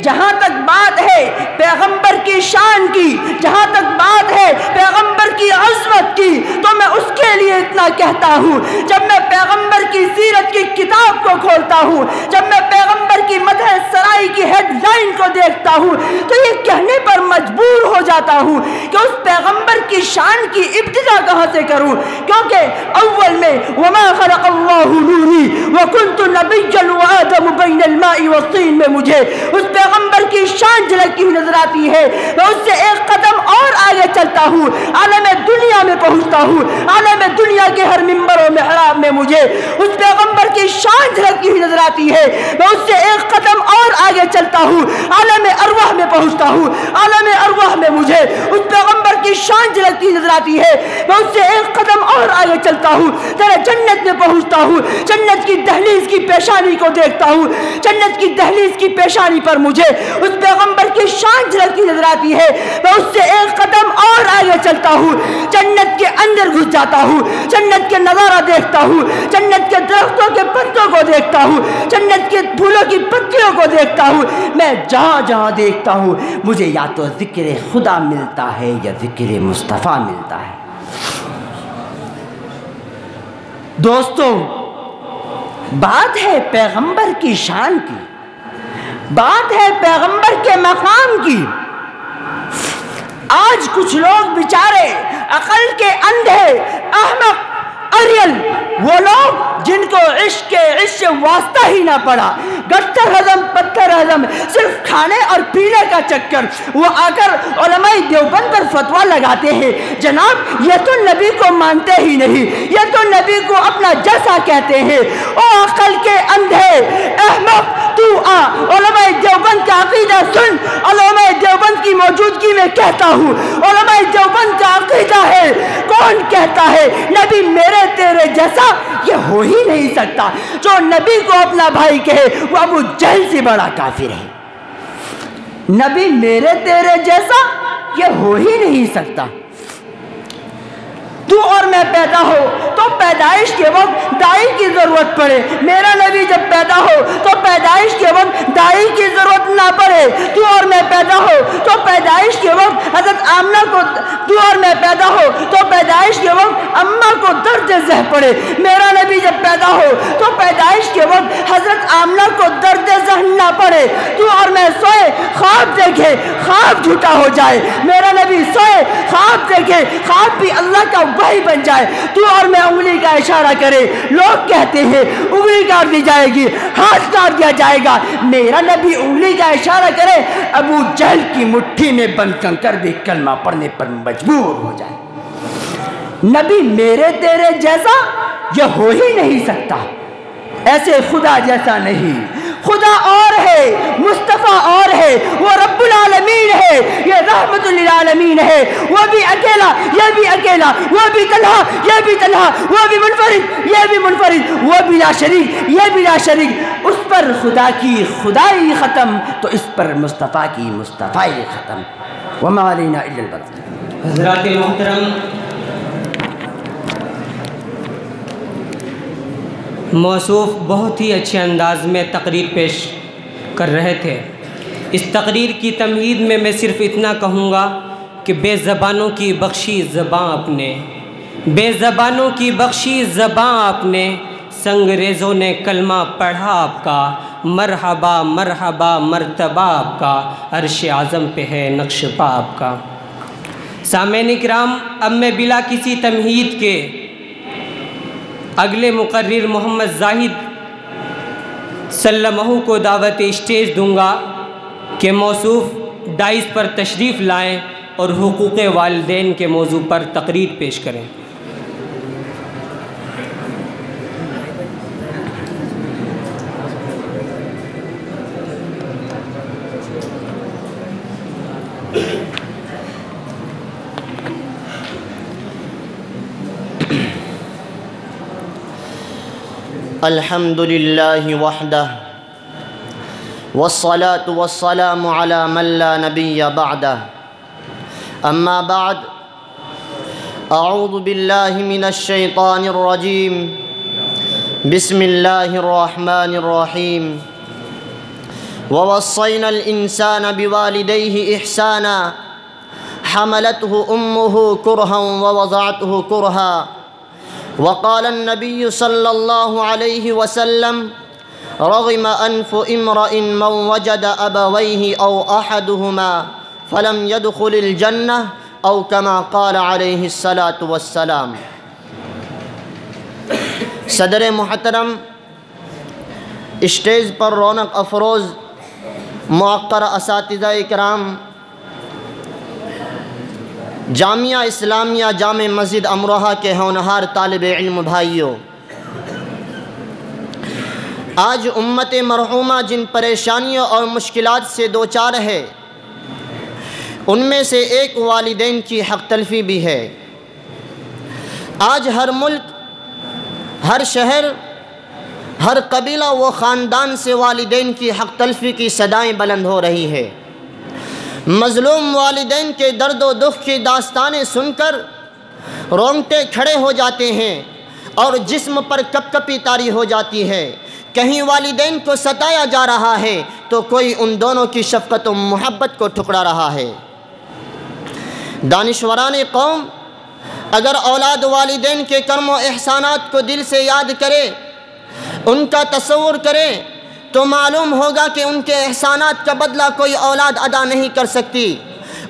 جہاں تک بات ہے پیغمبر کی شان کی، جہاں تک بات ہے پیغمبر کی عظمت کی، تو میں اس کے لیے اتنا کہتا ہوں، جب میں پیغمبر کی سیرت کی کتاب کو کھولتا ہوں، جب میں پیغمبر کی مدح سرائی کی ہیڈ لائن کو دیکھتا ہوں، تو یہ کہنے پر مجبور ہو جاتا ہوں کہ اس پیغمبر کی شان کی ابتدا کہاں سے کروں، کیونکہ اول میں وما خلق اللہ نوری وکنت نبیا وآدم بین الماء والطین میں مجھے اس پیغمبر کی شان جھلکتی ہوئی نظر آتی ہے، میں اس سے ایک قدم اور آگے چلتا ہوں، عالم دنیا میں پہنچتا ہوں، عالم دنیا کے ہر منبر و محراب میں مجھے اس پیغمبر کی شان جھلکتی ہوئی نظر آتی ہے، میں اس سے ایک قدم اور آگے چلتا ہوں، عالم ارواح میں پہنچتا ہوں، عالم ارواح میں مجھے اس پیغمبر کی شان جھلکتی نظر آتی ہے میں اس سے ایک قدم اور آگے چلتا ہوں، تیرے جنت میں پہنچتا ہوں، جنت کی دہلیز کی پیشانی کو دیکھتا ہوں، جنت کی دہلیز کی پیشانی پر مجھے اس پیغمبر کی شان جھلکتی نظر آتی ہے، میں اس سے ایک قدم اور آگے چلتا ہوں، جنت کے اندر گھس جاتا ہوں، جنت کے نظارہ دیکھتا ہوں، جنت کے درختوں کے پتوں کو دیکھتا ہوں، جنت کے پھولوں کی پتیوں کو دیکھتا ہوں، میں جہاں جہاں دیکھتا ہوں مجھے یا تو ذکر خدا ملتا ہے یا ذکر مصطفیٰ ملتا ہے۔ دوستوں، بات ہے پیغمبر کی شان کی، بات ہے پیغمبر کے مقام کی۔ آج کچھ لوگ بیچارے عقل کے اندھے، احمق، اریل، وہ لوگ جن کو عشق سے واسطہ ہی نہ پڑا، گٹر ہضم پتھر ہضم، صرف کھانے اور پینے کا چکر، وہ آ کر علماء دیوبند پر فتویٰ لگاتے ہیں، جناب یہ تو نبی کو مانتے ہی نہیں، یہ تو نبی کو اپنا جیسا کہتے ہیں۔ او عقل کے اندھے، احمق، تو آ علماء دیوبند کا عقیدہ سن۔ علماء دیوبند کی موجودگی میں کہتا ہوں، علماء دیوبند کا عقیدہ ہے، کون کہتا ہے نبی میرے تیرے جیسا؟ یہ ہو ہی نہیں سکتا۔ جو نبی کو اپنا بھائی کہے وہ ابو جہل سے بڑا کافر ہے۔ نبی میرے تیرے جیسا یہ ہو ہی نہیں سکتا۔ تو اور میں پیدا ہو تو پیدائش کے وقت دائی کی ضرورت پڑے، میرا نبی جب پیدا ہو تو پیدائش کے وقت دائی کی ضرورت نہ پڑے۔ تو اور میں پیدا ہو تو پیدائش کے وقت حضرت آمنہ کو، تو اور میں پیدا ہو تو پیدائش کے وقت اماں کو درد زہ پڑے۔ میرا نبی جب پیدا ہو تو پیدائش کے وقت حضرت آمنہ کو درد زہ نہ پڑے۔ تو اور میں سوئے خواب دیکھے، خواب جھوٹا ہو جائے، میرا نبی سوئے خواب دیکھے، خواب بھی اللہ کا وحی بن جائے۔ تو اور میں انگلی کا اشارہ کرے، لوگ کہتے ہیں انگلی کاٹ دی جائے گی، ہاتھ کاٹ دیا جائے گا، میرا نبی انگلی کا اشارہ کرے، ابو جہل کی مٹھی میں بند کنکر بھی کلمہ پڑھنے پر مجبور ہو جائے۔ نبی میرے تیرے جیسا یہ ہو ہی نہیں سکتا، ایسے خدا جیسا نہیں۔ خدا اور ہے، مصطفیٰ اور ہے، وہ رب العالمین ہے، یہ رحمت للعالمین ہے، وہ بھی اکیلا، یہ بھی اکیلا، وہ بھی تنہا، یہ بھی تنہا، وہ بھی منفرد، یہ بھی منفرد، وہ بھی لا شریک، یہ بھی لا شریک۔ اس پر خدا کی خدائی ختم تو اس پر مصطفیٰ کی مصطفیٰ ختم۔ وما علینا الا البلاغ۔ حضرات محترم، موصوف بہت ہی اچھے انداز میں تقریر پیش کر رہے تھے۔ اس تقریر کی تمہید میں میں صرف اتنا کہوں گا کہ بے زبانوں کی بخشی زباں اپنے، بے زبانوں کی بخشی زباں اپنے، سنگریزوں نے کلمہ پڑھا آپ کا، مرحبا مرحبا مرتبہ آپ کا، عرش اعظم پہ ہے نقش پا آپ کا۔ سامعین اکرام، اب میں بلا کسی تمہید کے اگلے مقرر محمد زاہد سلمہ کو دعوت اسٹیج دوں گا کہ موصوف ڈائز پر تشریف لائیں اور حقوق والدین کے موضوع پر تقریر پیش کریں۔ الحمد للہ وحدہ والصلاة والسلام على من لا نبی بعدہ، اما بعد، اعوذ باللہ من الشیطان الرجیم، بسم اللہ الرحمن الرحیم، ووصینا الانسان بوالدیہ احسانا حملته امہ کرہا ووضعته کرہا، وقال النبي صلى الله عليه وسلم رغم أنف امرئ من وجد أبويه أو أحدهما فلم يدخل الجنة أو كما قال عليه الصلاة والسلام۔ صدر محترم، اسٹیج پر رونق افروز معقر اساتذہ اکرام، جامعہ اسلامیہ جامع مسجد امروہہ کے ہونہار طالب علم بھائیوں، آج امت مرحومہ جن پریشانیوں اور مشکلات سے دوچار ہے، ان میں سے ایک والدین کی حق تلفی بھی ہے۔ آج ہر ملک، ہر شہر، ہر قبیلہ و خاندان سے والدین کی حق تلفی کی صدائیں بلند ہو رہی ہے۔ مظلوم والدین کے درد و دکھ کی داستانیں سن کر رونگٹے کھڑے ہو جاتے ہیں اور جسم پر کپ کپی طاری ہو جاتی ہے۔ کہیں والدین کو ستایا جا رہا ہے تو کوئی ان دونوں کی شفقت و محبت کو ٹھکرا رہا ہے۔ دانشوران قوم اگر اولاد والدین کے کرم و احسانات کو دل سے یاد کرے، ان کا تصور کرے، تو معلوم ہوگا کہ ان کے احسانات کا بدلہ کوئی اولاد ادا نہیں کر سکتی۔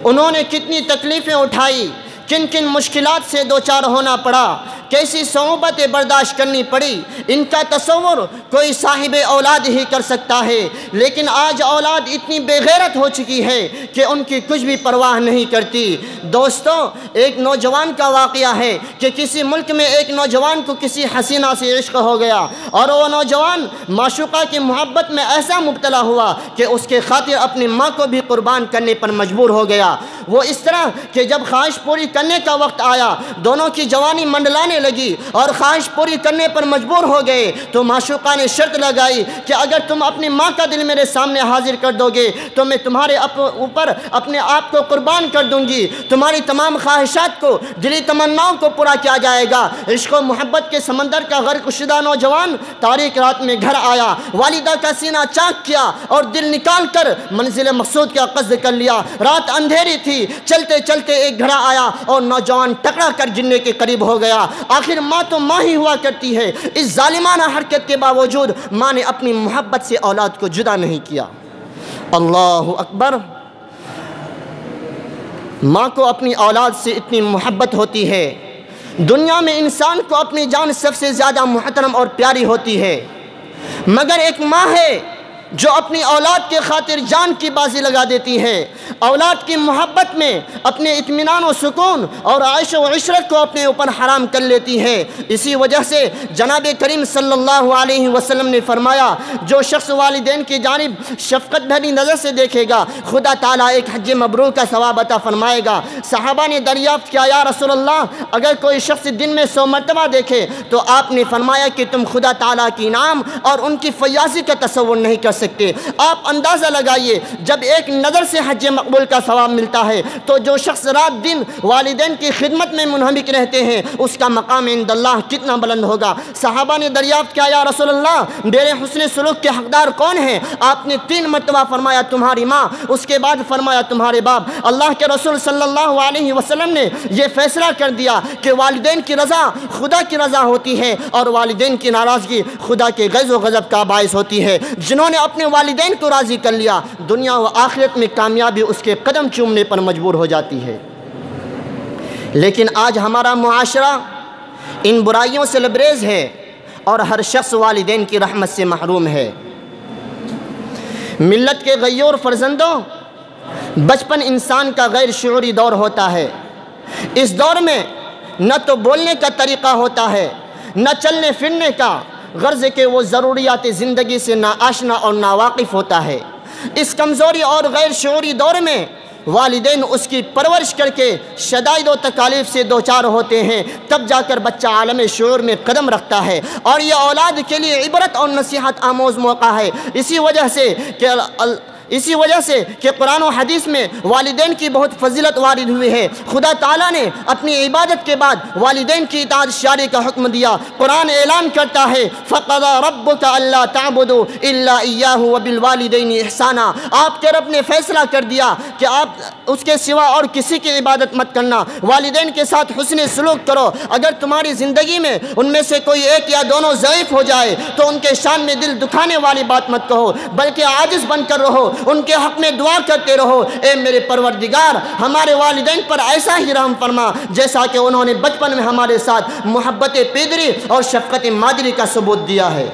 انہوں نے کتنی تکلیفیں اٹھائی، کن کن مشکلات سے دوچار ہونا پڑا، کیسی صعوبتیں برداشت کرنی پڑی، ان کا تصور کوئی صاحب اولاد ہی کر سکتا ہے۔ لیکن آج اولاد اتنی بے غیرت ہو چکی ہے کہ ان کی کچھ بھی پرواہ نہیں کرتی۔ دوستو، ایک نوجوان کا واقعہ ہے کہ کسی ملک میں ایک نوجوان کو کسی حسینہ سے عشق ہو گیا اور وہ نوجوان معشوقہ کی محبت میں ایسا مبتلا ہوا کہ اس کے خاطر اپنی ماں کو بھی قربان کرنے پر مجبور ہو گیا۔ وہ اس طرح کہ جب خواہش پوری کرنے کا وقت آیا، دونوں کی جوانی منڈلانے لگی اور خواہش پوری کرنے پر مجبور ہو گئے، تو معشوقہ نے شرط لگائی کہ اگر تم اپنی ماں کا دل میرے سامنے حاضر کر دو گے تو میں تمہارے اوپر اپنے آپ کو قربان کر دوں گی، تمہاری تمام خواہشات کو، دلی تمناؤں کو پورا کیا جائے گا۔ عشق و محبت کے سمندر کا غرق شدہ نوجوان تاریک رات میں گھر آیا، والدہ کا سینہ چاک کیا اور دل نکال کر منزل مقصود کا قصد کر لیا۔ رات اندھیری تھی، چلتے چلتے ایک گھڑا آیا اور نوجوان ٹکرا کر گرنے کے قریب ہو گیا۔ آخر ماں تو ماں ہی ہوا کرتی ہے، اس ظالمانہ حرکت کے باوجود ماں نے اپنی محبت سے اولاد کو جدا نہیں کیا۔ اللہ اکبر! ماں کو اپنی اولاد سے اتنی محبت ہوتی ہے۔ دنیا میں انسان کو اپنی جان سب سے زیادہ محترم اور پیاری ہوتی ہے، مگر ایک ماں ہے جو اپنی اولاد کے خاطر جان کی بازی لگا دیتی ہے، اولاد کی محبت میں اپنے اطمینان و سکون اور عیش و عشرت کو اپنے اوپر حرام کر لیتی ہے۔ اسی وجہ سے جناب کریم صلی اللہ علیہ وسلم نے فرمایا، جو شخص والدین کی جانب شفقت بھری نظر سے دیکھے گا، خدا تعالیٰ ایک حج مبرور کا ثواب عطا فرمائے گا۔ صحابہ نے دریافت کیا، یا رسول اللہ، اگر کوئی شخص دن میں 100 مرتبہ دیکھے تو آپ نے فرمایا کہ تم خدا تعالیٰ کی انعام اور ان کی فیاضی کا تصور نہیں کر سکتے۔ آپ اندازہ لگائیے، جب ایک نظر سے حج مقبول کا ثواب ملتا ہے تو جو شخص رات دن والدین کی خدمت میں منہمک رہتے ہیں، اس کا مقام عند اللہ کتنا بلند ہوگا۔ صحابہ نے دریافت کیا، یا رسول اللہ، میرے حسن سلوک کے حقدار کون ہیں؟ آپ نے 3 مرتبہ فرمایا تمہاری ماں، اس کے بعد فرمایا تمہارے باپ۔ اللہ کے رسول صلی اللہ علیہ وسلم نے یہ فیصلہ کر دیا کہ والدین کی رضا خدا کی رضا ہوتی ہے اور والدین کی ناراضگی خدا کے غضب و غضب کا باعث ہوتی ہے۔ جنہوں نے اپنے والدین کو راضی کر لیا، دنیا و آخرت میں کامیابی اس کے قدم چومنے پر مجبور ہو جاتی ہے۔ لیکن آج ہمارا معاشرہ ان برائیوں سے لبریز ہے اور ہر شخص والدین کی رحمت سے محروم ہے۔ ملت کے غیور فرزندوں، بچپن انسان کا غیر شعوری دور ہوتا ہے۔ اس دور میں نہ تو بولنے کا طریقہ ہوتا ہے، نہ چلنے پھرنے کا، غرض کہ وہ ضروریات زندگی سے ناآشنا اور ناواقف ہوتا ہے۔ اس کمزوری اور غیر شعوری دور میں والدین اس کی پرورش کر کے شدائد و تکالیف سے دوچار ہوتے ہیں، تب جا کر بچہ عالم شعور میں قدم رکھتا ہے، اور یہ اولاد کے لیے عبرت اور نصیحت آموز موقع ہے۔ اسی وجہ سے کہ قرآن و حدیث میں والدین کی بہت فضیلت وارد ہوئی ہے۔ خدا تعالیٰ نے اپنی عبادت کے بعد والدین کی اطاعت شاری کا حکم دیا۔ قرآن اعلان کرتا ہے، فَقَضَى رَبُّكَ أَلَّا تَعْبُدُوا إِلَّا إِيَّاهُ وَبِالْوَالِدَيْنِ إِحْسَانًا۔ آپ کے رب نے فیصلہ کر دیا کہ آپ اس کے سوا اور کسی کی عبادت مت کرنا، والدین کے ساتھ حسن سلوک کرو۔ اگر تمہاری زندگی میں ان میں سے کوئی ایک یا دونوں ضعیف ہو جائے تو ان کے شان میں دل دکھانے والی بات مت کہو، بلکہ عاجز بن کر رہو، ان کے حق میں دعا کرتے رہو، اے میرے پروردگار ہمارے والدین پر ایسا ہی رحم فرما جیسا کہ انہوں نے بچپن میں ہمارے ساتھ محبت پیدری اور شفقت مادری کا ثبوت دیا ہے۔